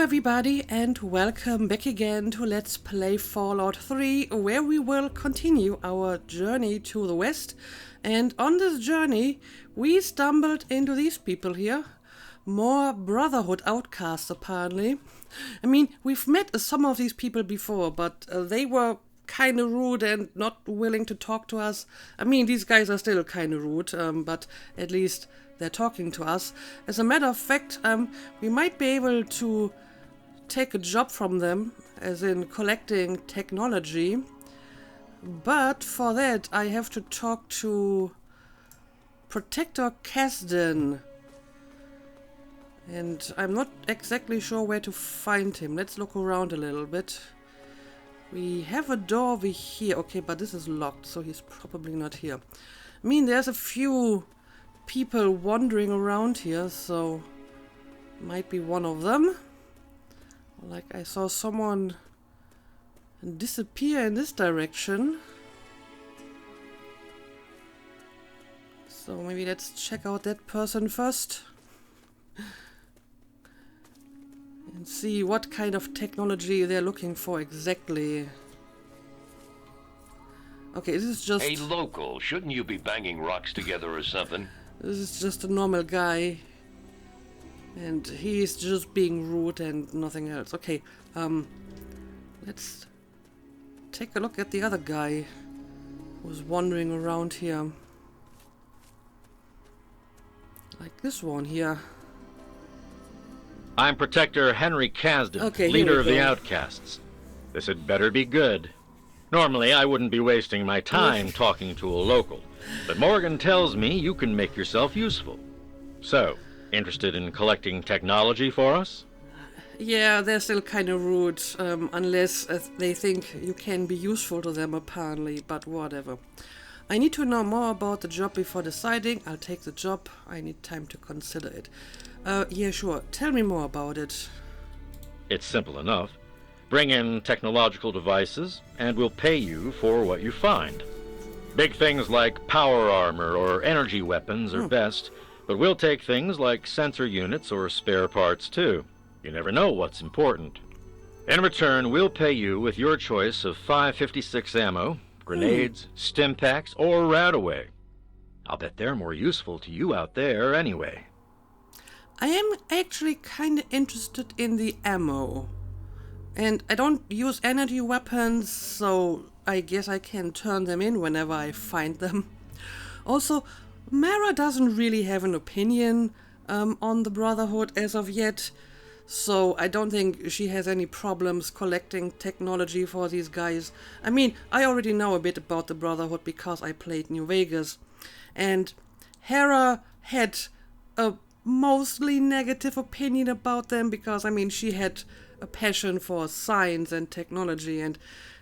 everybody, and welcome back again to Let's Play Fallout 3, where we will continue our journey to the west. And on this journey, we stumbled into these people here. More Brotherhood outcasts, apparently. I mean, we've met some of these people before, but they were kind of rude and not willing to talk to us. I mean, these guys are still kind of rude, but at least they're talking to us. As a matter of fact, we might be able to take a job from them, as in collecting technology. But for that, I have to talk to Protector Kasdan. And I'm not exactly sure where to find him. Let's look around a little bit. We have a door over here. Okay, but this is locked, so he's probably not here. I mean, there's a few people wandering around here, so might be one of them. Like, I saw someone disappear in this direction. So maybe let's check out that person first. And see what kind of technology they're looking for exactly. Okay, this is just... Hey, local, shouldn't you be banging rocks together or something? This is just a normal guy. And he's just being rude and nothing else. Okay, let's take a look at the other guy who's wandering around here. Like this one here. I'm Protector Henry Kasdan, Okay, leader of the Outcasts. This had better be good. Normally, I wouldn't be wasting my time talking to a local, but Morgan tells me you can make yourself useful. So, interested in collecting technology for us? Yeah, they're still kind of rude, unless they think you can be useful to them, apparently, but whatever. I need to know more about the job before deciding. I'll take the job. I need time to consider it. Yeah, sure. Tell me more about it. It's simple enough. Bring in technological devices, and we'll pay you for what you find. Big things like power armor or energy weapons are best, but we'll take things like sensor units or spare parts too. You never know what's important. In return, we'll pay you with your choice of 5.56 ammo, grenades, stim packs, or Radaway. I'll bet they're more useful to you out there anyway. I am actually kind of interested in the ammo. And I don't use energy weapons, so I guess I can turn them in whenever I find them. Also, Mara doesn't really have an opinion on the Brotherhood as of yet, so I don't think she has any problems collecting technology for these guys. I mean, I already know a bit about the Brotherhood because I played New Vegas, and Hera had a mostly negative opinion about them because, I mean, she had a passion for science and technology, and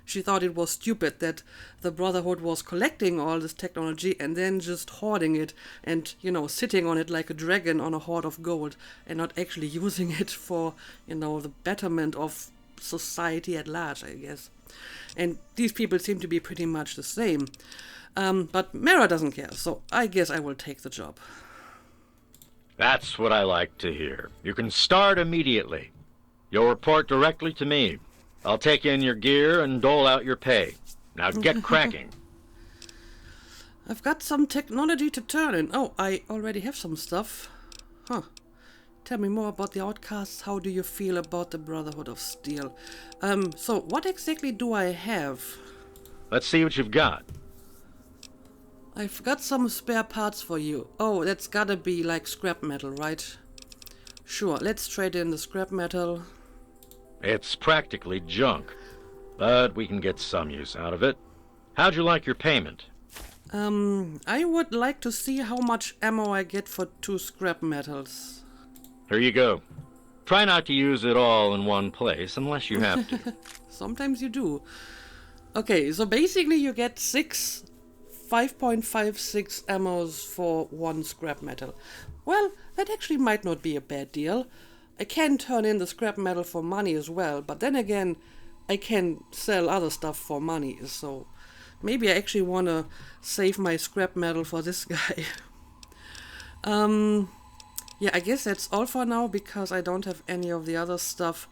she thought it was stupid that the Brotherhood was collecting all this technology and then just hoarding it and, you know, sitting on it like a dragon on a hoard of gold and not actually using it for, you know, the betterment of society at large, I guess. And these people seem to be pretty much the same. But Mara doesn't care, so I guess I will take the job. That's what I like to hear. You can start immediately. You'll report directly to me. I'll take in your gear and dole out your pay. Now get cracking. I've got some technology to turn in. Oh, I already have some stuff. Huh. Tell me more about the Outcasts. How do you feel about the Brotherhood of Steel? So what exactly do I have? Let's see what you've got. I've got some spare parts for you. Oh, that's gotta be like scrap metal, right? Sure, let's trade in the scrap metal. It's practically junk, but we can get some use out of it. How'd you like your payment? I would like to see how much ammo I get for 2 scrap metals. Here you go. Try not to use it all in one place unless you have to. Sometimes you do. Okay, so basically you get 6 5.56 ammos for 1 scrap metal. Well, that actually might not be a bad deal. I can turn in the scrap metal for money as well, but then again, I can sell other stuff for money, so maybe I actually want to save my scrap metal for this guy. Yeah, I guess that's all for now because I don't have any of the other stuff.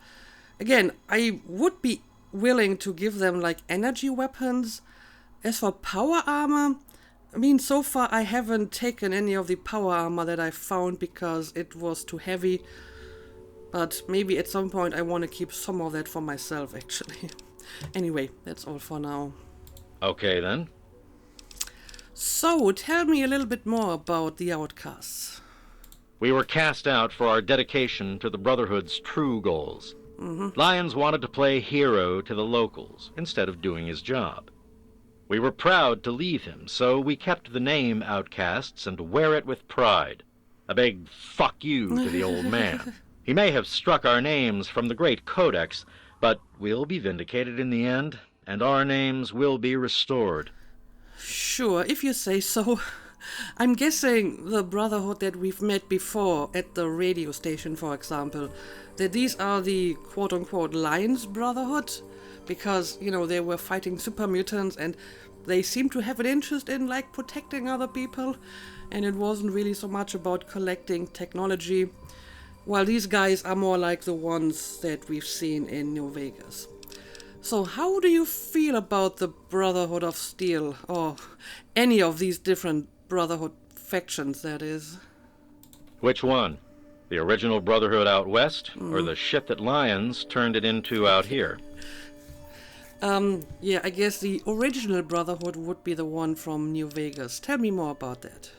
Again, I would be willing to give them like energy weapons. As for power armor, I mean, so far I haven't taken any of the power armor that I found because it was too heavy. But maybe at some point I want to keep some of that for myself, actually. Anyway, that's all for now. Okay, then. So, tell me a little bit more about the Outcasts. We were cast out for our dedication to the Brotherhood's true goals. Lyons wanted to play hero to the locals instead of doing his job. We were proud to leave him, so we kept the name Outcasts and wear it with pride. A big fuck you to the old man. He may have struck our names from the Great Codex, but we'll be vindicated in the end, and our names will be restored. Sure, if you say so. I'm guessing the Brotherhood that we've met before at the radio station, for example, that these are the quote-unquote Lions Brotherhood, because, you know, they were fighting super mutants and they seem to have an interest in, like, protecting other people, and it wasn't really so much about collecting technology, while these guys are more like the ones that we've seen in New Vegas. So how do you feel about the Brotherhood of Steel, or any of these different Brotherhood factions, that is? Which one? The original Brotherhood out west, or the shit that Lyons turned it into out here? Yeah, I guess the original Brotherhood would be the one from New Vegas. Tell me more about that.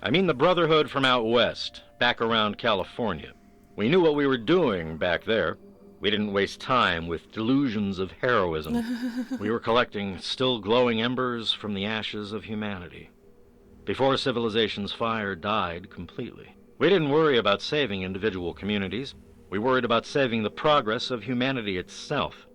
I mean the Brotherhood from out west, back around California. We knew what we were doing back there. We didn't waste time with delusions of heroism. We were collecting still glowing embers from the ashes of humanity. Before civilization's fire died completely. We didn't worry about saving individual communities. We worried about saving the progress of humanity itself.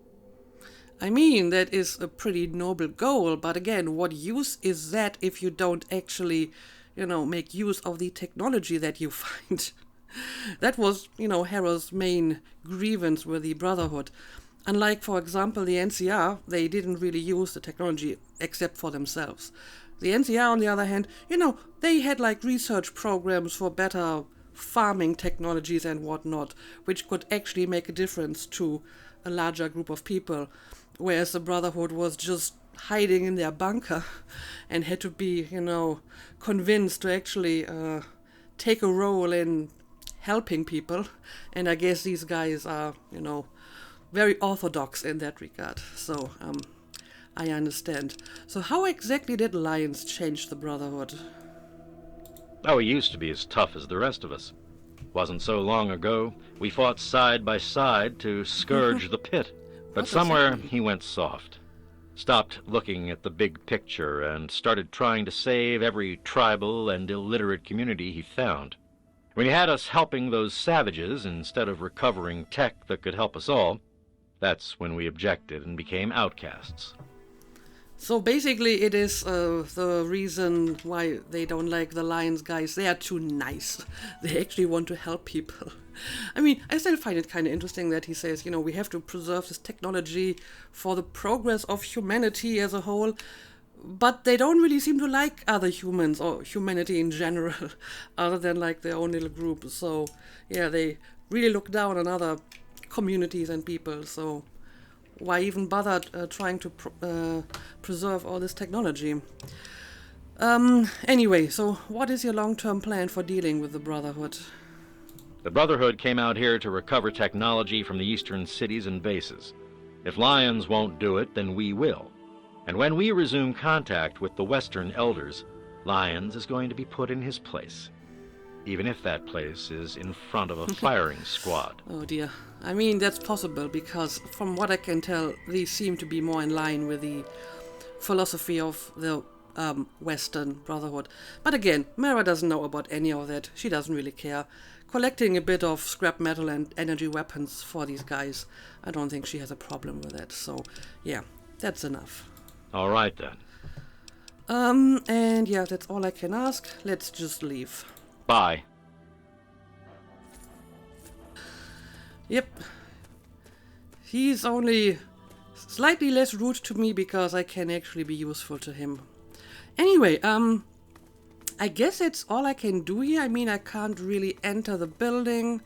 I mean, that is a pretty noble goal, but again, what use is that if you don't actually, make use of the technology that you find? That was, Hero's main grievance with the Brotherhood. Unlike, for example, the NCR, they didn't really use the technology except for themselves. The NCR, on the other hand, they had like research programs for better farming technologies and whatnot, which could actually make a difference to a larger group of people, whereas the Brotherhood was just hiding in their bunker and had to be, convinced to actually take a role in helping people. And I guess these guys are, very orthodox in that regard. So, I understand. So how exactly did Lyons change the Brotherhood? Oh, he used to be as tough as the rest of us. Wasn't so long ago, we fought side by side to scourge the pit. But somewhere he went soft. Stopped looking at the big picture and started trying to save every tribal and illiterate community he found. When he had us helping those savages instead of recovering tech that could help us all, that's when we objected and became outcasts. So basically it is the reason why they don't like the Lions guys. They are too nice. They actually want to help people. I mean, I still find it kind of interesting that he says, we have to preserve this technology for the progress of humanity as a whole. But they don't really seem to like other humans or humanity in general, other than like their own little group. So, yeah, they really look down on other communities and people. So why even bother trying to preserve all this technology? Anyway, so what is your long-term plan for dealing with the Brotherhood? The Brotherhood came out here to recover technology from the eastern cities and bases. If Lyons won't do it, then we will. And when we resume contact with the Western Elders, Lyons is going to be put in his place. Even if that place is in front of a firing squad. Oh dear. I mean, that's possible, because from what I can tell, these seem to be more in line with the philosophy of the Western Brotherhood. But again, Mara doesn't know about any of that. She doesn't really care. Collecting a bit of scrap metal and energy weapons for these guys, I don't think she has a problem with that. So, yeah, that's enough. All right, then. And yeah, that's all I can ask. Let's just leave. Bye. Yep. He's only slightly less rude to me because I can actually be useful to him. Anyway, I guess that's all I can do here. I mean, I can't really enter the building.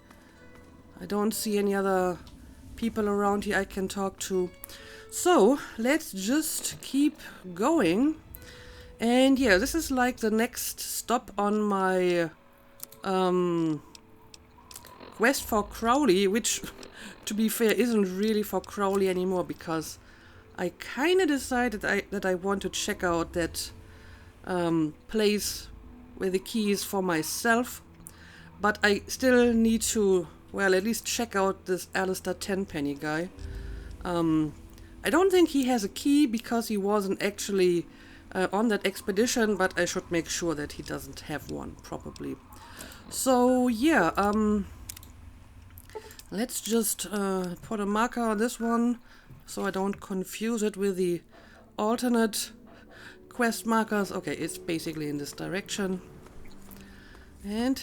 I don't see any other people around here I can talk to. So, let's just keep going. And yeah, this is like the next stop on my quest for Crowley, which, to be fair, isn't really for Crowley anymore, because I kind of decided that I want to check out that place where the key is for myself. But I still need to, well, at least check out this Alistair Tenpenny guy. I don't think he has a key because he wasn't actually on that expedition, but I should make sure that he doesn't have one, probably. So, yeah, let's just put a marker on this one so I don't confuse it with the alternate quest markers. Okay, it's basically in this direction. And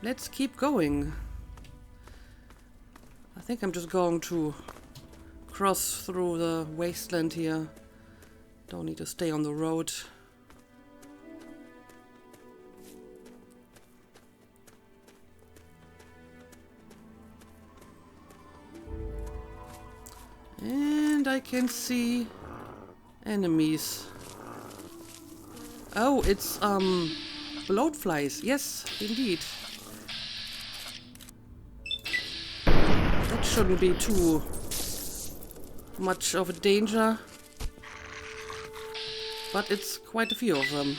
let's keep going. I think I'm just going to cross through the wasteland here. Don't need to stay on the road. And I can see enemies. Oh, it's bloatflies. Yes, indeed. That shouldn't be too much of a danger. But it's quite a few of them.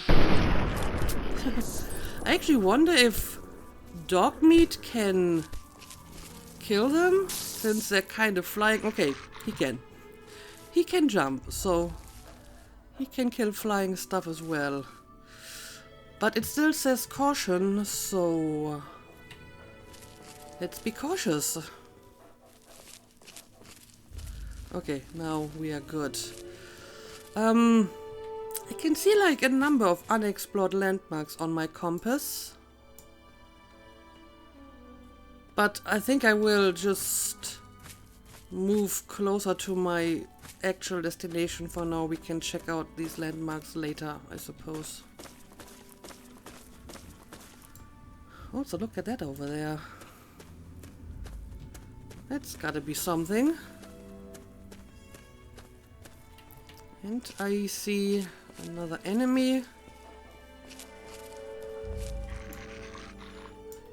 I actually wonder if dog meat can kill them, since they're kind of flying. Okay, he can. He can jump, so he can kill flying stuff as well. But it still says caution, so let's be cautious. Okay, now we are good. I can see like a number of unexplored landmarks on my compass. But I think I will just move closer to my actual destination for now. We can check out these landmarks later, I suppose. Oh, so look at that over there. That's gotta be something. And I see another enemy.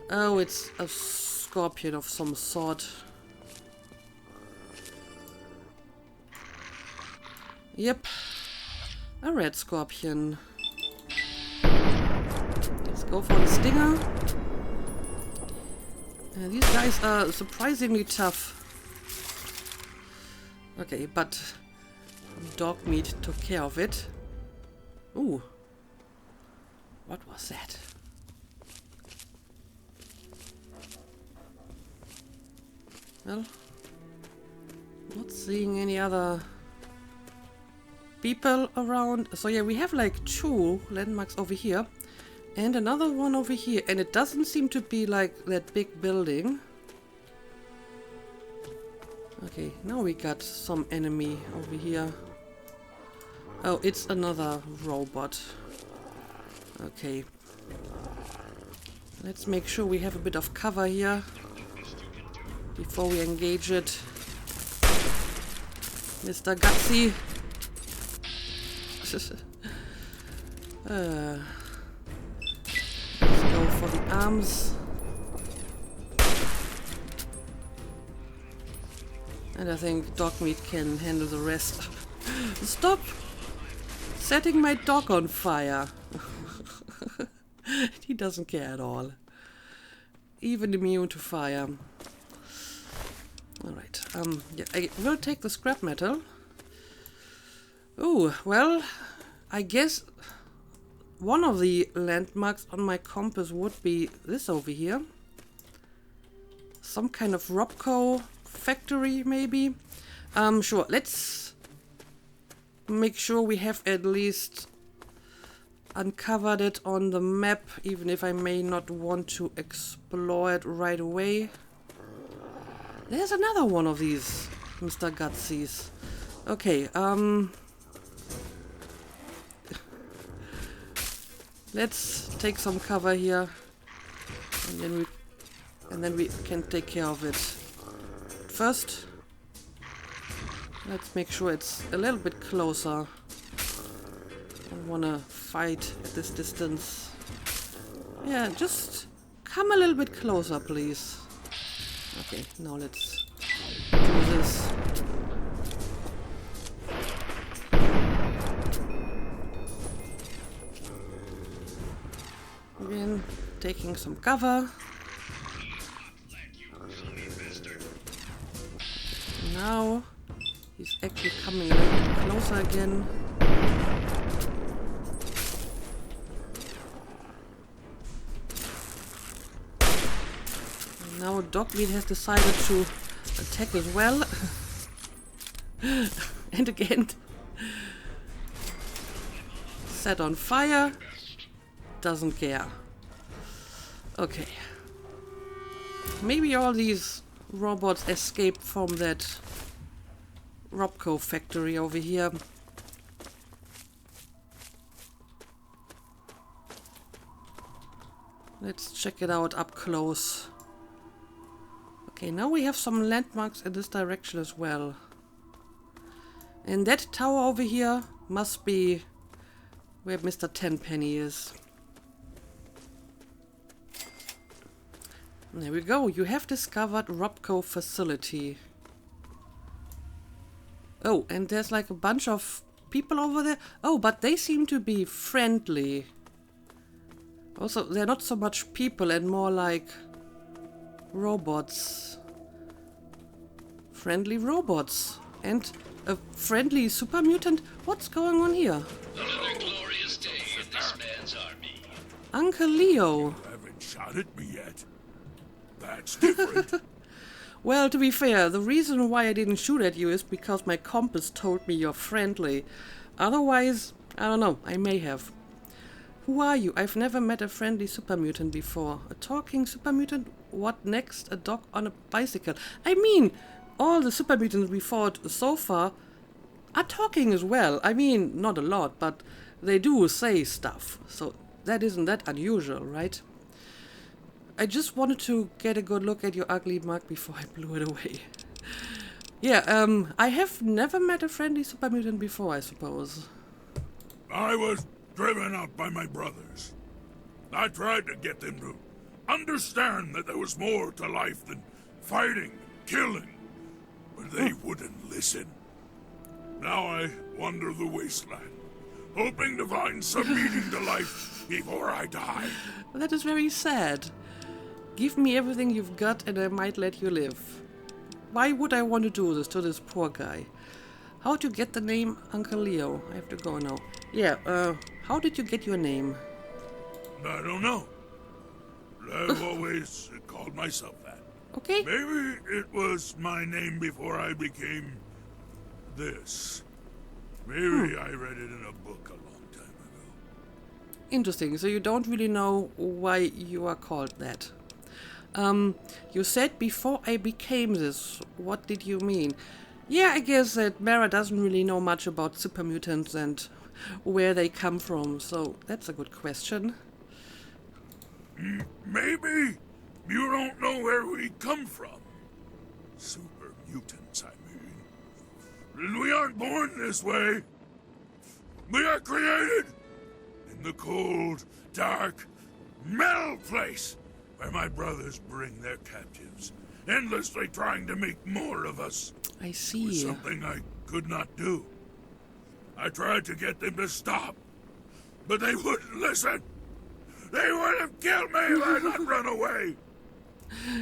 Oh, it's a scorpion of some sort. Yep, a red scorpion. Let's go for the stinger. These guys are surprisingly tough. Okay, but dog meat took care of it. Ooh. What was that? Well, not seeing any other people around. So yeah, we have like 2 landmarks over here and another one over here, and it doesn't seem to be like that big building. Okay, now we got some enemy over here. Oh, it's another robot. Okay. Let's make sure we have a bit of cover here before we engage it. Mr. Gutsy. Let's go for the arms. And I think dog meat can handle the rest. Stop setting my dog on fire. He doesn't care at all. Even immune to fire. Alright, yeah, I will take the scrap metal. Oh, well, I guess one of the landmarks on my compass would be this over here. Some kind of Robco factory, maybe. Sure, let's make sure we have at least uncovered it on the map, even if I may not want to explore it right away. There's another one of these Mr. Gutsies. Okay, Let's take some cover here, and then we can take care of it. First, let's make sure it's a little bit closer. I don't wanna fight at this distance. Yeah, just come a little bit closer, please. Okay, now let's do this. Again, taking some cover. Now he's actually coming a little bit closer again. And now Dogmeat has decided to attack as well. And again, set on fire. Doesn't care. Okay. Maybe all these robots escaped from that Robco factory over here. Let's check it out up close. Okay, now we have some landmarks in this direction as well. And that tower over here must be where Mr. Tenpenny is. There we go. You have discovered Robco facility. Oh, and there's like a bunch of people over there. Oh, but they seem to be friendly. Also, they're not so much people and more like robots. Friendly robots. And a friendly super mutant? What's going on here? Another glorious day in this man's army. Uncle Leo. You haven't shot at me yet. That's different. Well, to be fair, the reason why I didn't shoot at you is because my compass told me you're friendly. Otherwise, I don't know, I may have. Who are you? I've never met a friendly super mutant before. A talking super mutant? What next? A dog on a bicycle? I mean, all the super mutants we fought so far are talking as well. I mean, not a lot, but they do say stuff. So that isn't that unusual, right? I just wanted to get a good look at your ugly mug before I blew it away. Yeah, I have never met a friendly super mutant before, I suppose. I was driven out by my brothers. I tried to get them to understand that there was more to life than fighting and killing, but they wouldn't listen. Now I wander the wasteland, hoping to find some meaning to life before I die. That is very sad. Give me everything you've got and I might let you live. Why would I want to do this to this poor guy? How to get the name Uncle Leo? I have to go now. Yeah, how did you get your name? I don't know. I've always called myself that. Okay. Maybe it was my name before I became this. Maybe I read it in a book a long time ago. Interesting. So you don't really know why you are called that. You said before I became this. What did you mean? Yeah, I guess that Mara doesn't really know much about super mutants and where they come from, so that's a good question. Maybe you don't know where we come from. Super mutants, I mean. We aren't born this way. We are created in the cold, dark, metal place where my brothers bring their captives, endlessly trying to make more of us. I It see. was something I could not do. I tried to get them to stop, but they wouldn't listen. They would have killed me if I had not run away.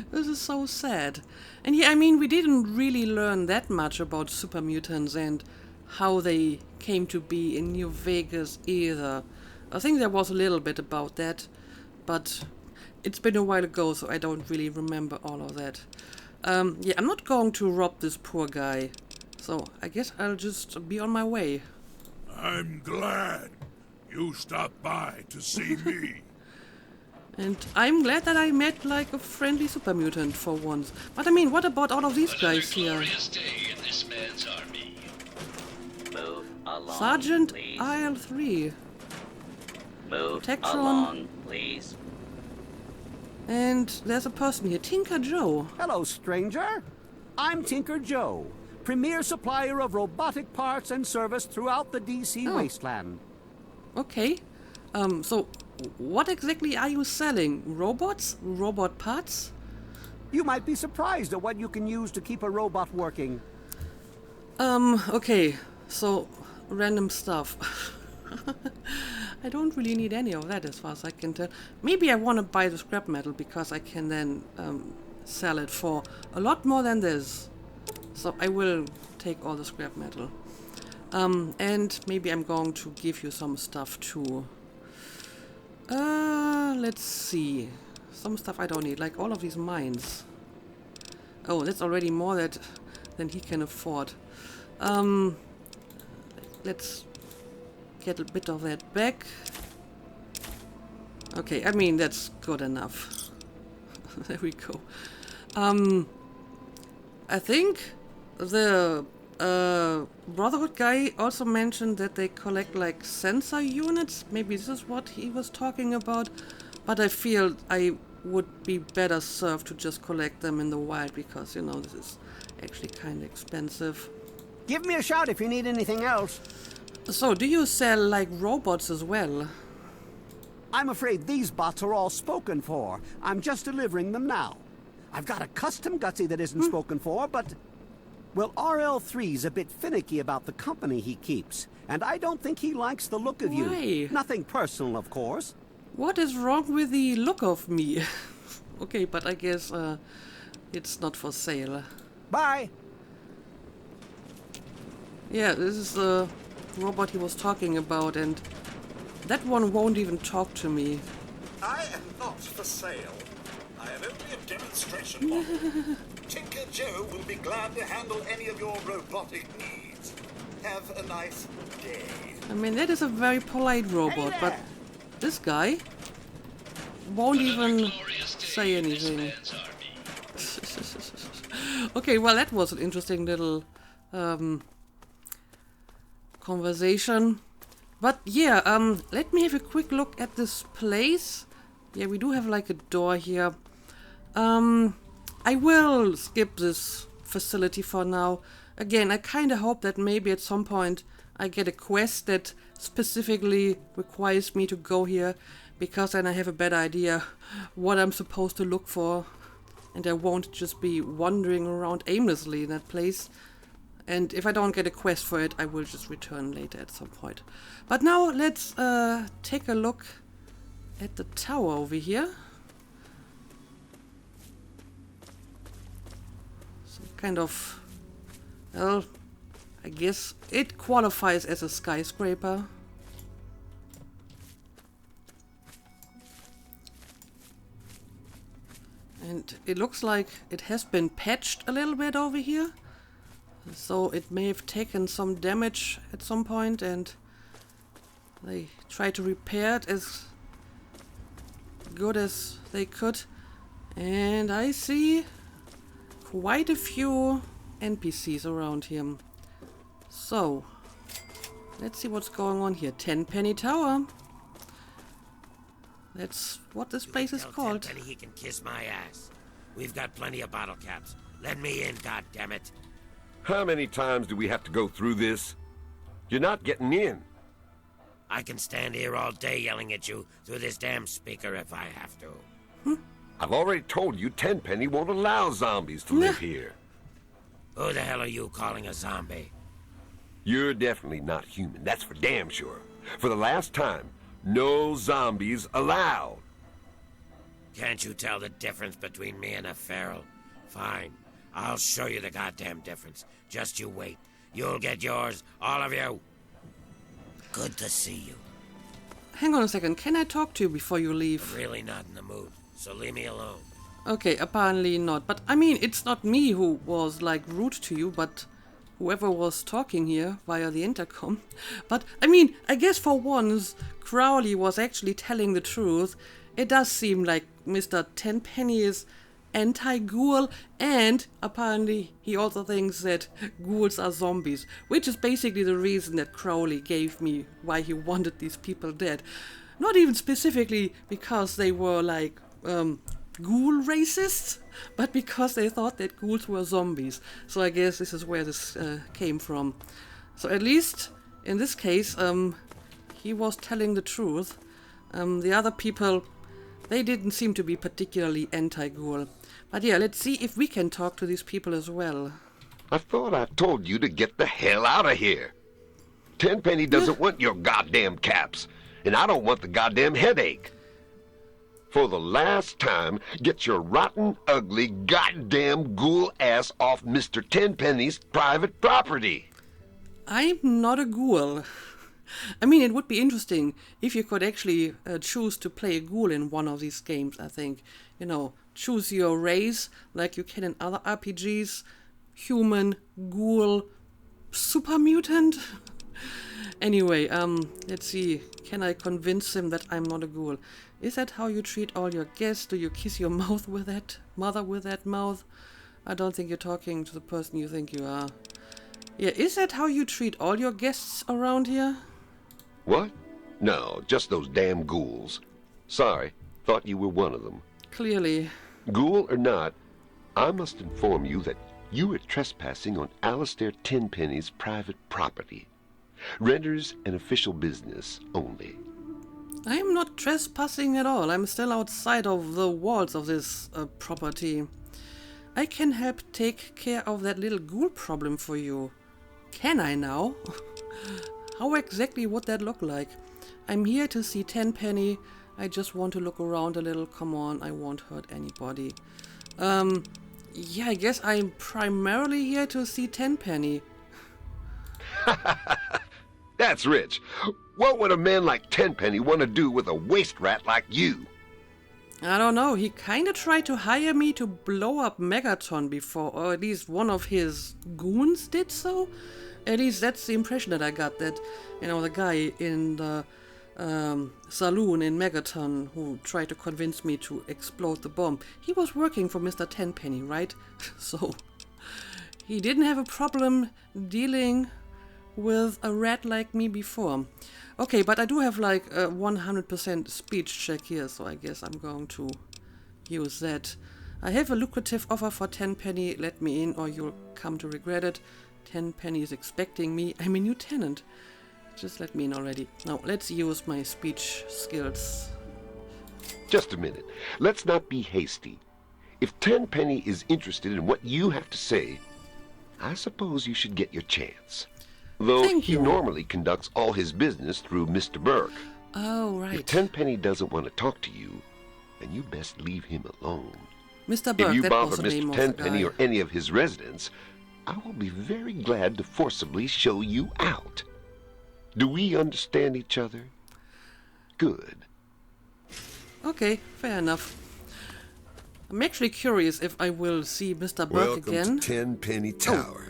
This is so sad. And yeah, I mean, we didn't really learn that much about super mutants and how they came to be in New Vegas either. I think there was a little bit about that, but it's been a while ago, so I don't really remember all of that. Yeah, I'm not going to rob this poor guy, so I guess I'll just be on my way. I'm glad you stopped by to see me. And I'm glad that I met, like, a friendly super mutant for once. But I mean, what about all of these guys here? Glorious day in this man's army. Move along, Sergeant please. IL3. Move Protectron. along, please. And there's a person here, Tinker Joe. Hello, stranger. I'm Tinker Joe, premier supplier of robotic parts and service throughout the DC Wasteland. Okay. So what exactly are you selling? Robots? Robot parts? You might be surprised at what you can use to keep a robot working. Okay. So, random stuff. I don't really need any of that as far as I can tell. Maybe I want to buy the scrap metal because I can then sell it for a lot more than this. So I will take all the scrap metal. And maybe I'm going to give you some stuff too. Let's see. Some stuff I don't need, like all of these mines. Oh, that's already more than he can afford. Let's get a bit of that back. Okay, I mean, that's good enough. There we go. I think the Brotherhood guy also mentioned that they collect like sensor units. Maybe this is what he was talking about. But I feel I would be better served to just collect them in the wild because, you know, this is actually kind of expensive. Give me a shout if you need anything else. So, do you sell like robots as well? I'm afraid these bots are all spoken for. I'm just delivering them now. I've got a custom Gutsy that isn't spoken for, but... Well, RL3's a bit finicky about the company he keeps, and I don't think he likes the look of Why? you. Nothing personal, of course. What is wrong with the look of me? Okay, but I guess it's not for sale. Bye. Yeah, this is the robot he was talking about, and that one won't even talk to me. I am not for sale. I am only a demonstration model. Tinker Joe will be glad to handle any of your robotic needs. Have a nice day. I mean, that is a very polite robot, but this guy won't even say anything. Okay, well, that was an interesting little conversation. But yeah, let me have a quick look at this place. Yeah, we do have like a door here. I will skip this facility for now. Again, I kind of hope that maybe at some point I get a quest that specifically requires me to go here, because then I have a better idea what I'm supposed to look for, and I won't just be wandering around aimlessly in that place. And if I don't get a quest for it, I will just return later at some point. But now let's take a look at the tower over here. Some kind of, well, I guess it qualifies as a skyscraper. And it looks like it has been patched a little bit over here. So it may have taken some damage at some point, and they tried to repair it as good as they could. And I see quite a few NPCs around here. So let's see what's going on here. Tenpenny Tower. That's what this place is called. Tenpenny he can kiss my ass. We've got plenty of bottle caps. Let me in, goddammit. How many times do we have to go through this? You're not getting in. I can stand here all day yelling at you through this damn speaker if I have to. I've already told you Tenpenny won't allow zombies to live here. Who the hell are you calling a zombie? You're definitely not human, that's for damn sure. For the last time, no zombies allowed. Can't you tell the difference between me and a feral? Fine. I'll show you the goddamn difference. Just you wait. You'll get yours, all of you. Good to see you. Hang on a second, can I talk to you before you leave? I'm really not in the mood, so leave me alone. Okay, apparently not. But I mean, it's not me who was like rude to you, but whoever was talking here via the intercom. But I mean, I guess for once, Crowley was actually telling the truth. It does seem like Mr. Tenpenny is anti-ghoul, and apparently he also thinks that ghouls are zombies, which is basically the reason that Crowley gave me why he wanted these people dead. Not even specifically because they were like ghoul racists, but because they thought that ghouls were zombies. So I guess this is where this came from. So at least in this case, he was telling the truth. The other people, they didn't seem to be particularly anti-ghoul. But yeah, let's see if we can talk to these people as well. I thought I told you to get the hell out of here. Tenpenny doesn't want your goddamn caps, and I don't want the goddamn headache. For the last time, get your rotten, ugly, goddamn ghoul ass off Mr. Tenpenny's private property. I'm not a ghoul. I mean, it would be interesting if you could actually choose to play a ghoul in one of these games, I think. You know, choose your race, like you can in other RPGs. Human, ghoul, super mutant. Anyway, let's see. Can I convince him that I'm not a ghoul? Is that how you treat all your guests? Do you kiss your mouth with that? Mother with that mouth? I don't think you're talking to the person you think you are. Yeah, is that how you treat all your guests around here? What? No, just those damn ghouls. Sorry, thought you were one of them. Clearly. Ghoul or not, I must inform you that you are trespassing on Alistair Tenpenny's private property. Renders an official business only. I am not trespassing at all. I'm still outside of the walls of this property. I can help take care of that little ghoul problem for you. Can I now? How exactly would that look like? I'm here to see Tenpenny. I just want to look around a little. Come on, I won't hurt anybody. Yeah, I guess I'm primarily here to see Tenpenny. That's rich. What would a man like Tenpenny want to do with a waste rat like you? I don't know. He kind of tried to hire me to blow up Megaton before, or at least one of his goons did so. At least that's the impression that I got, that, you know, the guy in the saloon in Megaton who tried to convince me to explode the bomb, he was working for Mr. Tenpenny, right? So he didn't have a problem dealing with a rat like me before. Okay, but I do have like a 100% speech check here, so I guess I'm going to use that. I have a lucrative offer for Tenpenny. Let me in or you'll come to regret it. Tenpenny is expecting me. I'm a new tenant. Just let me in already. Now, let's use my speech skills. Just a minute. Let's not be hasty. If Tenpenny is interested in what you have to say, I suppose you should get your chance. Though he normally conducts all his business through Mr. Burke. Oh, right. If Tenpenny doesn't want to talk to you, then you best leave him alone. Mr. Burke, if you that bother was the name Mr. of Tenpenny the or guy. any of his residents, I will be very glad to forcibly show you out. Do we understand each other? Good. Okay, fair enough. I'm actually curious if I will see Mr. Burke again. Welcome to Tenpenny Tower.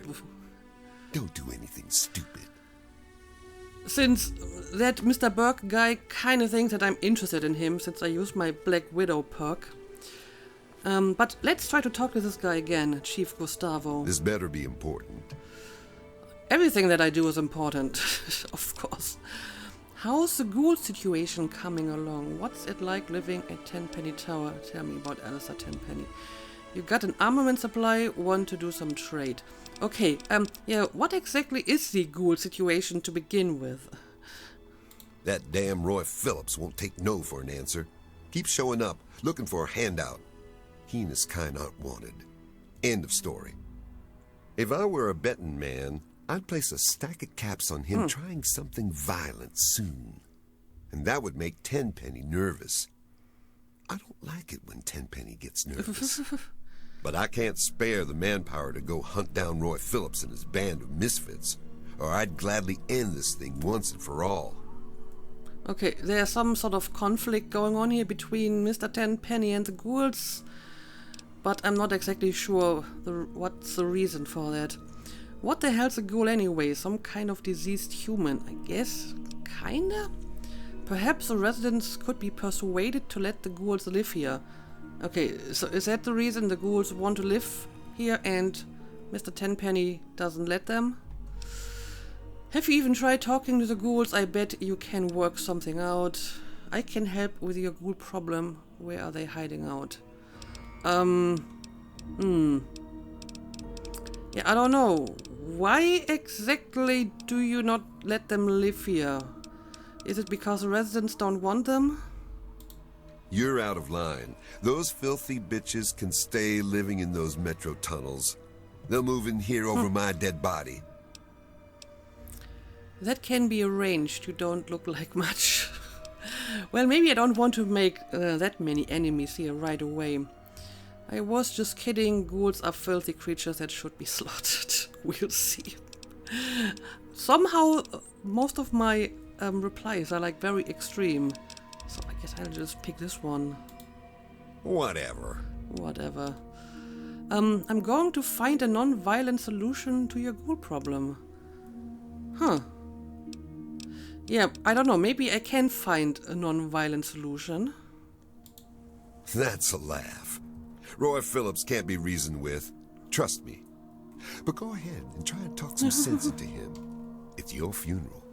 Don't do anything stupid. Since that Mr. Burke guy kind of thinks that I'm interested in him, since I used my Black Widow perk. But let's try to talk to this guy again, Chief Gustavo. This better be important. Everything that I do is important, of course. How's the ghoul situation coming along? What's it like living at Tenpenny Tower? Tell me about Alistair Tenpenny. You got an armament supply, want to do some trade. Okay, yeah, what exactly is the ghoul situation to begin with? That damn Roy Phillips won't take no for an answer. Keep showing up, looking for a handout. He and his kind aren't wanted. End of story. If I were a betting man, I'd place a stack of caps on him trying something violent soon. And that would make Tenpenny nervous. I don't like it when Tenpenny gets nervous. But I can't spare the manpower to go hunt down Roy Phillips and his band of misfits, or I'd gladly end this thing once and for all. Okay, there's some sort of conflict going on here between Mr. Tenpenny and the ghouls, but I'm not exactly sure what's the reason for that. What the hell's a ghoul anyway? Some kind of diseased human, I guess? Kinda? Perhaps the residents could be persuaded to let the ghouls live here. Okay, so is that the reason the ghouls want to live here and Mr. Tenpenny doesn't let them? Have you even tried talking to the ghouls? I bet you can work something out. I can help with your ghoul problem. Where are they hiding out? Yeah, I don't know. Why exactly do you not let them live here? Is it because the residents don't want them? You're out of line. Those filthy bitches can stay living in those metro tunnels. They'll move in here over my dead body. That can be arranged. You don't look like much. Well, maybe I don't want to make that many enemies here right away. I was just kidding. Ghouls are filthy creatures that should be slaughtered. We'll see. Somehow, most of my replies are like very extreme. So I guess I'll just pick this one. Whatever. Whatever. I'm going to find a non-violent solution to your ghoul problem. Huh. Yeah, I don't know. Maybe I can find a non-violent solution. That's a laugh. Roy Phillips can't be reasoned with. Trust me. But go ahead and try and talk some sense into him. It's your funeral.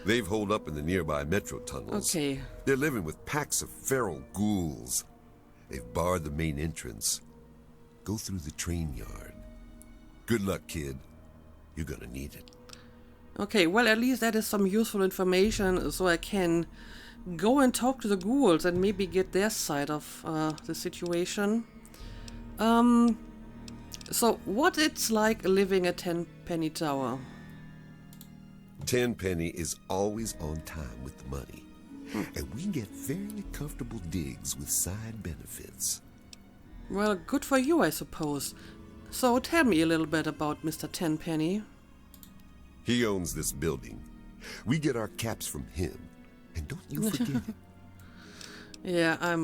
They've holed up in the nearby metro tunnels. Okay. They're living with packs of feral ghouls. They've barred the main entrance. Go through the train yard. Good luck, kid. You're gonna need it. Okay, well, at least that is some useful information, so I can go and talk to the ghouls and maybe get their side of the situation. So what it's like living at Tenpenny Tower? Tenpenny is always on time with the money. And we get fairly comfortable digs with side benefits. Well, good for you, I suppose. So tell me a little bit about Mr. Tenpenny. He owns this building. We get our caps from him. And don't you forget it. Yeah,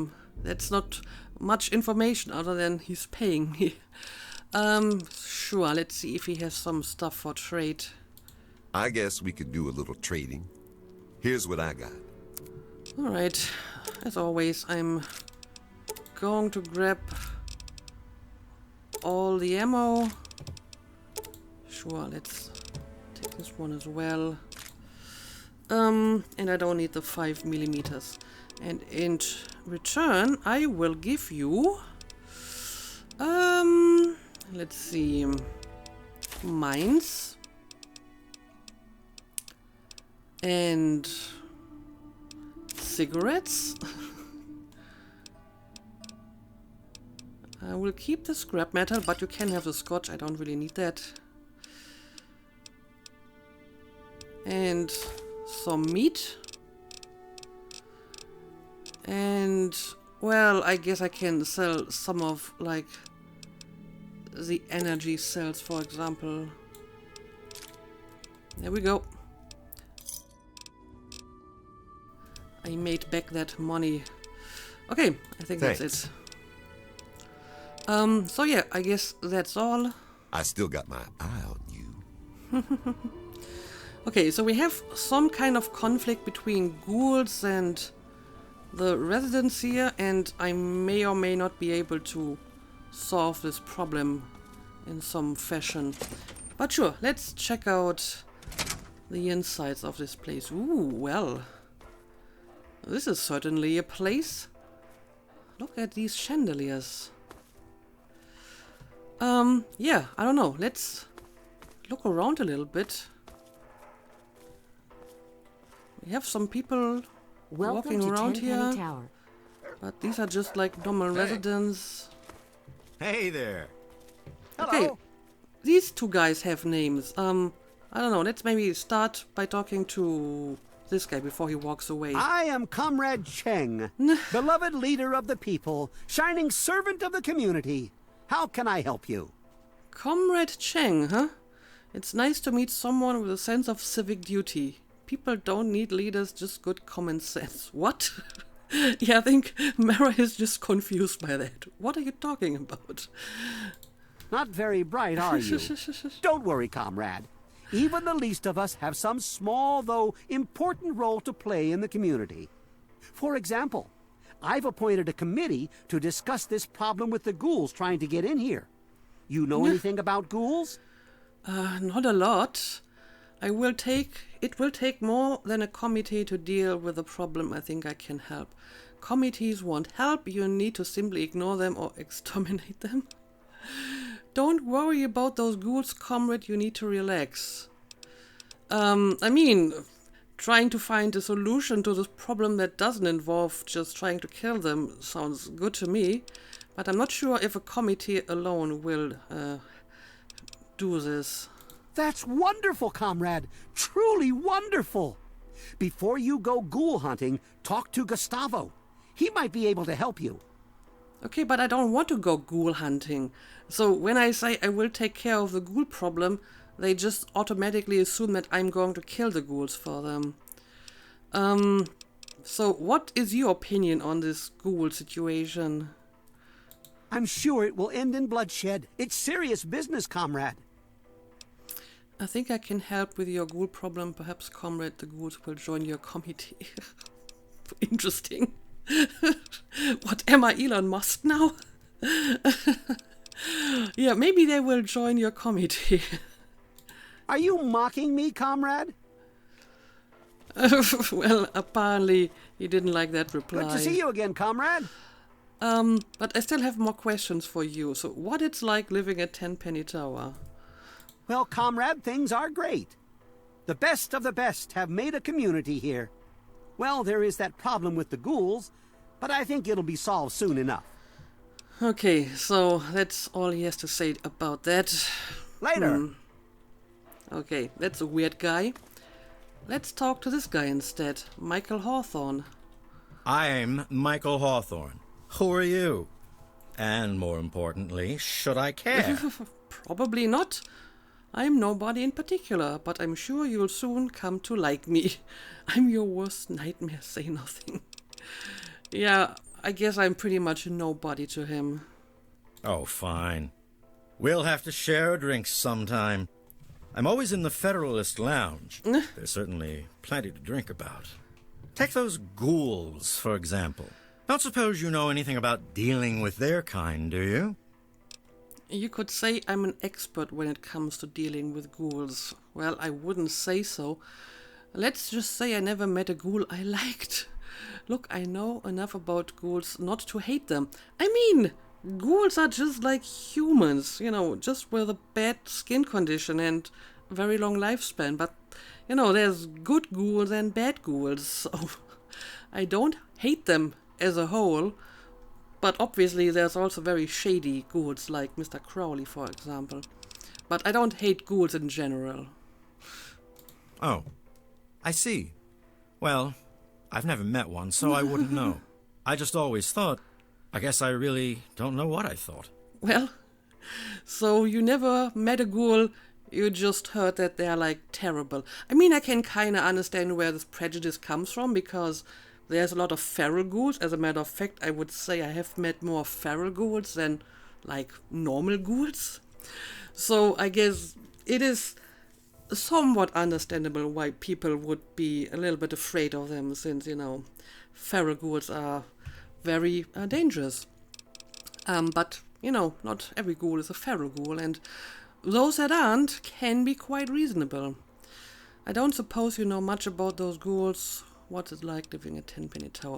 that's not much information other than he's paying me. Sure, let's see if he has some stuff for trade. I guess we could do a little trading. Here's what I got. Alright, as always, I'm going to grab all the ammo. Sure, let's take this one as well. And I don't need the 5mm. And in return, I will give you, let's see, mines and cigarettes. I will keep the scrap metal, but you can have the scotch. I don't really need that. And some meat. And, well, I guess I can sell some of, like, the energy cells, for example. There we go. I made back that money. Okay, I think that's it. So yeah, I guess that's all. I still got my eye on you. Okay, so we have some kind of conflict between ghouls and the residents here, and I may or may not be able to solve this problem in some fashion. But sure, let's check out the insides of this place. Ooh, well, this is certainly a place. Look at these chandeliers. Yeah, I don't know. Let's look around a little bit. We have some people walking around here, but these are just like normal residents. Hey there. Okay, Hello. These two guys have names. I don't know. Let's maybe start by talking to this guy before he walks away. I am Comrade Cheng, beloved leader of the people, shining servant of the community. How can I help you? Comrade Cheng, huh? It's nice to meet someone with a sense of civic duty. People don't need leaders, just good common sense. What? Yeah, I think Mara is just confused by that. What are you talking about? Not very bright, are you? Don't worry, comrade. Even the least of us have some small, though important role to play in the community. For example, I've appointed a committee to discuss this problem with the ghouls trying to get in here. You know anything about ghouls? Not a lot. It will take more than a committee to deal with the problem. I think I can help. Committees won't help. You need to simply ignore them or exterminate them. Don't worry about those ghouls, comrade. You need to relax. I mean, trying to find a solution to this problem that doesn't involve just trying to kill them sounds good to me. But I'm not sure if a committee alone will do this. That's wonderful, comrade. Truly wonderful. Before you go ghoul hunting, talk to Gustavo. He might be able to help you. Okay, but I don't want to go ghoul hunting. So when I say I will take care of the ghoul problem, they just automatically assume that I'm going to kill the ghouls for them. So what is your opinion on this ghoul situation? I'm sure it will end in bloodshed. It's serious business, comrade. I think I can help with your ghoul problem. Perhaps, comrade, the ghouls will join your committee. Interesting. What, am I Elon Musk now? Yeah, maybe they will join your committee. Are you mocking me, comrade? Well, apparently he didn't like that reply. Good to see you again, comrade. But I still have more questions for you. So what it's like living at Tenpenny Tower? Well, comrade, things are great. The best of the best have made a community here. Well, there is that problem with the ghouls, but I think it'll be solved soon enough. Okay, so that's all he has to say about that. Later. Okay, that's a weird guy. Let's talk to this guy instead, Michael Hawthorne. I'm Michael Hawthorne. Who are you? And more importantly, should I care? Probably not. I'm nobody in particular, but I'm sure you'll soon come to like me. I'm your worst nightmare, say nothing. Yeah, I guess I'm pretty much a nobody to him. Oh, fine. We'll have to share a drink sometime. I'm always in the Federalist Lounge. There's certainly plenty to drink about. Take those ghouls, for example. Don't suppose you know anything about dealing with their kind, do you? You could say I'm an expert when it comes to dealing with ghouls. Well, I wouldn't say so. Let's just say I never met a ghoul I liked. Look, I know enough about ghouls not to hate them. I mean, ghouls are just like humans, just with a bad skin condition and very long lifespan. But, there's good ghouls and bad ghouls. So I don't hate them as a whole. But obviously there's also very shady ghouls like Mr. Crowley, for example. But I don't hate ghouls in general. Oh, I see. Well, I've never met one, so I wouldn't know. I just always thought. I guess I really don't know what I thought. Well, so you never met a ghoul, you just heard that they're terrible. I mean, I can kind of understand where this prejudice comes from, because there's a lot of feral ghouls. As a matter of fact, I would say I have met more feral ghouls than, normal ghouls. So I guess it is somewhat understandable why people would be a little bit afraid of them, since, feral ghouls are very dangerous. But, not every ghoul is a feral ghoul, and those that aren't can be quite reasonable. I don't suppose you know much about those ghouls. What's it like living at Tenpenny Tower?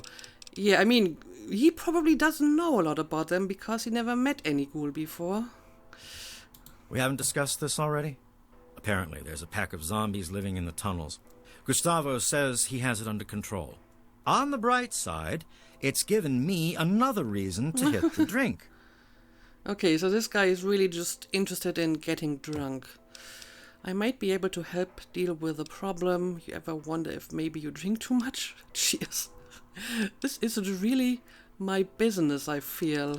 Yeah, I mean, he probably doesn't know a lot about them because he never met any ghoul before. We haven't discussed this already? Apparently, there's a pack of zombies living in the tunnels. Gustavo says he has it under control. On the bright side, it's given me another reason to hit the drink. Okay, so this guy is really just interested in getting drunk. I might be able to help deal with the problem. You ever wonder if maybe you drink too much? Cheers. This isn't really my business, I feel.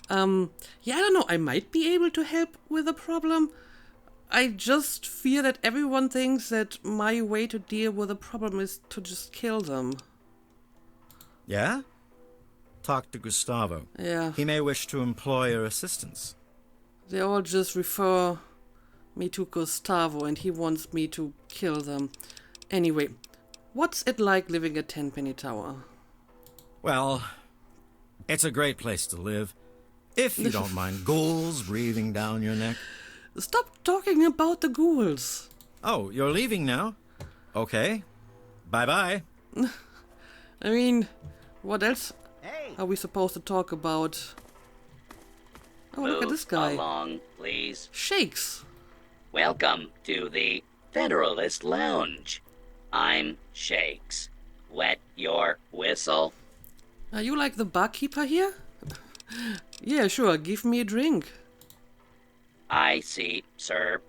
Yeah, I don't know. I might be able to help with the problem. I just fear that everyone thinks that my way to deal with the problem is to just kill them. Yeah? Talk to Gustavo. Yeah. He may wish to employ your assistance. They all just refer me to Gustavo, and he wants me to kill them. Anyway, what's it like living at Tenpenny Tower? Well, it's a great place to live. If you don't mind ghouls breathing down your neck. Stop talking about the ghouls. Oh, you're leaving now? Okay. Bye-bye. I mean, what else are we supposed to talk about? Oh, Move look at this guy. along, please. Shakes. Welcome to the Federalist Lounge. I'm Shakes. Wet your whistle? Are you like the barkeeper here? Yeah, sure, give me a drink. I see, sir.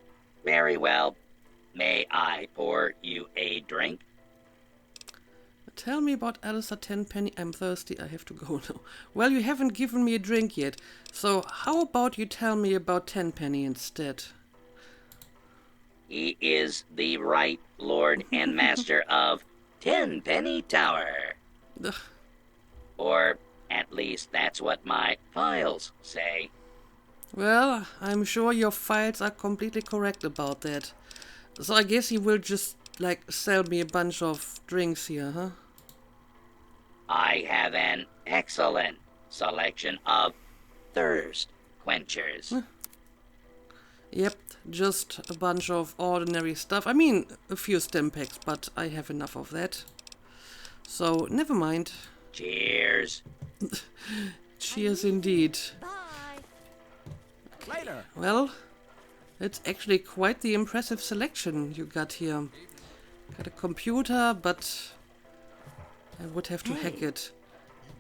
Very well. May I pour you a drink? Tell me about Alistair Tenpenny. I'm thirsty, I have to go now. Well, you haven't given me a drink yet, so how about you tell me about Tenpenny instead? He is the right Lord and Master of Tenpenny Tower. Ugh. Or at least that's what my files say. Well, I'm sure your files are completely correct about that. So I guess you will just, like, sell me a bunch of drinks here, huh? I have an excellent selection of thirst quenchers. Yep, just a bunch of ordinary stuff. I mean, a few stem packs, but I have enough of that. So, never mind. Cheers. Cheers indeed. Bye. Later. Well, it's actually quite the impressive selection you got here. Got a computer, but I would have to hack it.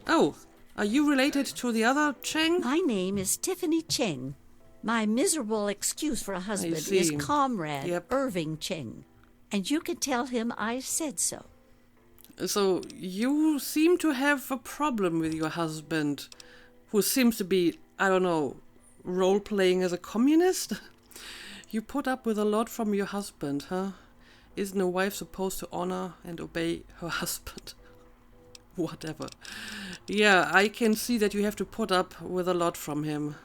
Oh, are you related to the other Cheng? My name is Tiffany Cheng. My miserable excuse for a husband is see. Comrade Yep. Irving Cheng. And you can tell him I said so. So, you seem to have a problem with your husband, who seems to be, I don't know, role-playing as a communist? You put up with a lot from your husband, huh? Isn't a wife supposed to honor and obey her husband? Whatever. Yeah, I can see that you have to put up with a lot from him.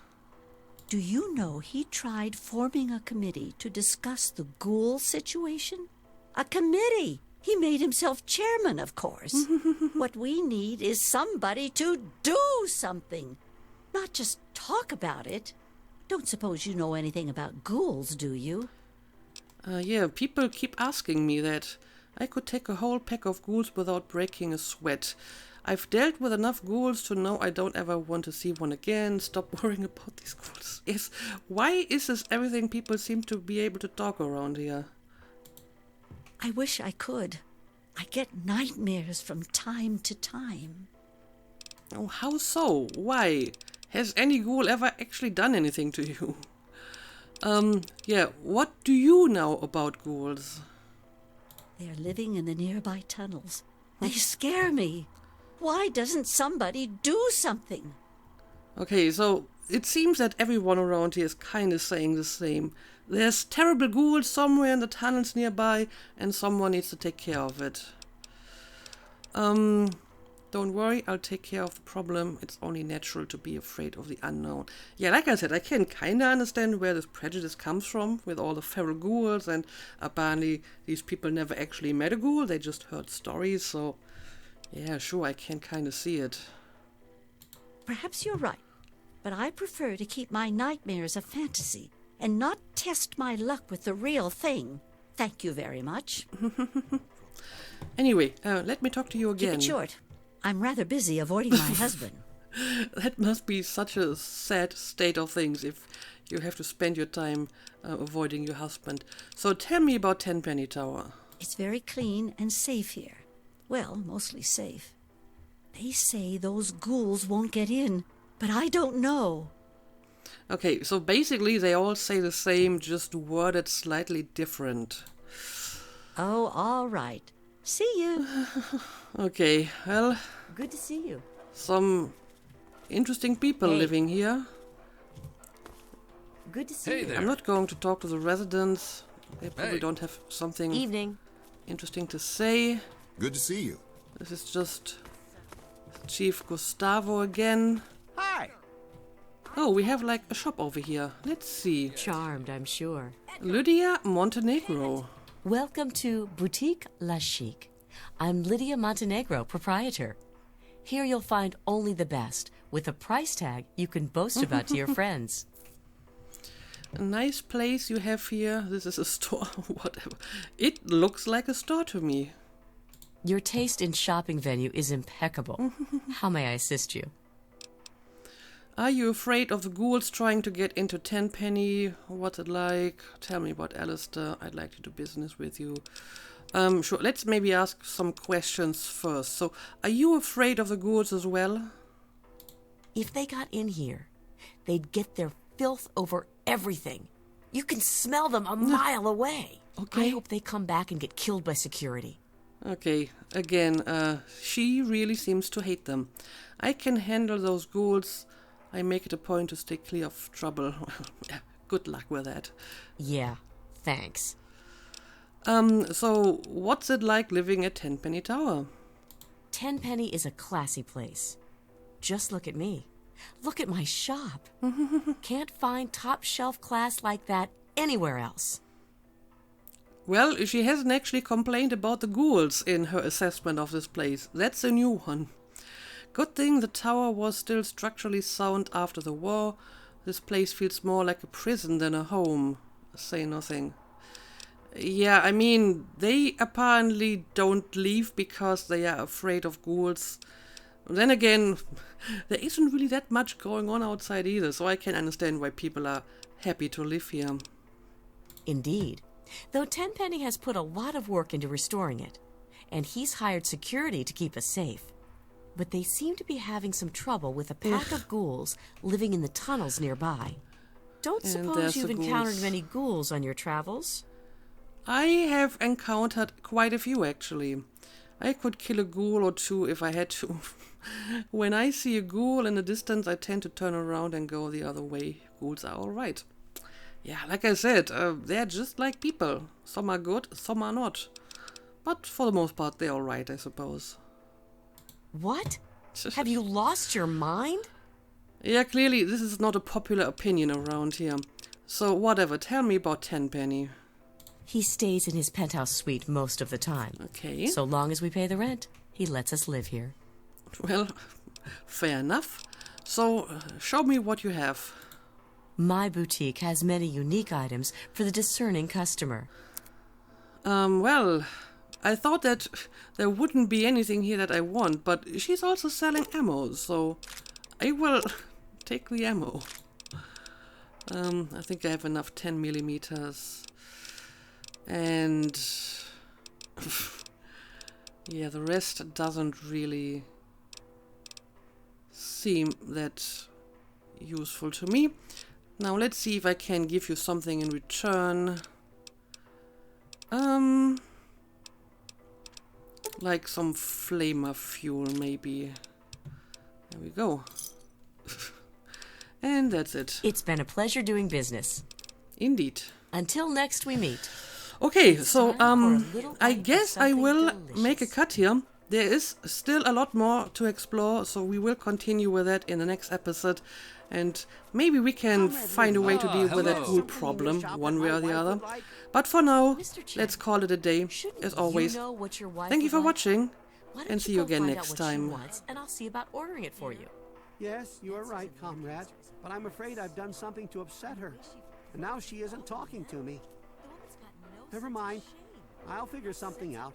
Do you know he tried forming a committee to discuss the ghoul situation? A committee! He made himself chairman, of course. What we need is somebody to do something, not just talk about it. Don't suppose you know anything about ghouls, do you? Yeah, people keep asking me that. I could take a whole pack of ghouls without breaking a sweat. I've dealt with enough ghouls to know I don't ever want to see one again. Stop worrying about these ghouls. Yes, why is this everything people seem to be able to talk around here? I wish I could. I get nightmares from time to time. Oh, how so? Why? Has any ghoul ever actually done anything to you? Yeah, what do you know about ghouls? They're living in the nearby tunnels. They scare me. Why doesn't somebody do something? Okay, so it seems that everyone around here is kind of saying the same. There's terrible ghouls somewhere in the tunnels nearby, and someone needs to take care of it. Don't worry, I'll take care of the problem. It's only natural to be afraid of the unknown. Yeah, like I said, I can kind of understand where this prejudice comes from with all the feral ghouls, and apparently these people never actually met a ghoul, they just heard stories, so yeah, sure, I can kind of see it. Perhaps you're right, but I prefer to keep my nightmares a fantasy and not test my luck with the real thing. Thank you very much. Anyway, let me talk to you again. Keep it short. I'm rather busy avoiding my husband. That must be such a sad state of things if you have to spend your time avoiding your husband. So tell me about Tenpenny Tower. It's very clean and safe here. Well, mostly safe. They say those ghouls won't get in, but I don't know. Okay, so basically they all say the same, just worded slightly different. Oh, all right. See you. Okay, well... Good to see you. Some interesting people living here. Good to see you. I'm not going to talk to the residents. They probably don't have something interesting to say. Good to see you. This is just Chief Gustavo again. Hi. Oh, we have like a shop over here. Let's see. Charmed, I'm sure. Lydia Montenegro. Welcome to Boutique La Chic. I'm Lydia Montenegro, proprietor. Here you'll find only the best, with a price tag you can boast about to your friends. A nice place you have here. This is a store, whatever. It looks like a store to me. Your taste in shopping venue is impeccable. How may I assist you? Are you afraid of the ghouls trying to get into Tenpenny? What's it like? Tell me about Alistair. I'd like to do business with you. Sure, let's maybe ask some questions first. So, are you afraid of the ghouls as well? If they got in here, they'd get their filth over everything. You can smell them a mile away. Okay. I hope they come back and get killed by security. Okay, again, she really seems to hate them. I can handle those ghouls. I make it a point to stay clear of trouble. Good luck with that. Yeah, thanks. So what's it like living at Tenpenny Tower? Tenpenny is a classy place. Just look at me. Look at my shop. Can't find top shelf class like that anywhere else. Well, she hasn't actually complained about the ghouls in her assessment of this place. That's a new one. Good thing the tower was still structurally sound after the war. This place feels more like a prison than a home. Say nothing. Yeah, I mean, they apparently don't leave because they are afraid of ghouls. Then again, there isn't really that much going on outside either, so I can understand why people are happy to live here. Indeed. Though Tenpenny has put a lot of work into restoring it, and he's hired security to keep us safe. But they seem to be having some trouble with a pack of ghouls living in the tunnels nearby. Don't suppose you've encountered many ghouls on your travels? I have encountered quite a few, actually. I could kill a ghoul or two if I had to. When I see a ghoul in the distance, I tend to turn around and go the other way. Ghouls are alright. Yeah, like I said, they're just like people. Some are good, some are not. But for the most part, they're alright, I suppose. What? Have you lost your mind? Yeah, clearly this is not a popular opinion around here. So whatever, tell me about Tenpenny. He stays in his penthouse suite most of the time. Okay. So long as we pay the rent, he lets us live here. Well, fair enough. So, show me what you have. My boutique has many unique items for the discerning customer. Well, I thought that there wouldn't be anything here that I want, but she's also selling ammo, so I will take the ammo. I think I have enough 10 millimeters. And yeah, the rest doesn't really seem that useful to me. Now let's see if I can give you something in return. Like some flamer fuel maybe. There we go. And that's it. It's been a pleasure doing business. Indeed. Until next we meet. Okay, so I guess I will make a cut here. There is still a lot more to explore, so we will continue with that in the next episode. And maybe we can find a way to deal with that ghoul problem, one way or the other. But for now, let's call it a day. As always, thank you for watching, and see you again next time. And I'll see about ordering it for you. Yes, you are right, comrade. But I'm afraid I've done something to upset her. And now she isn't talking to me. Never mind. I'll figure something out.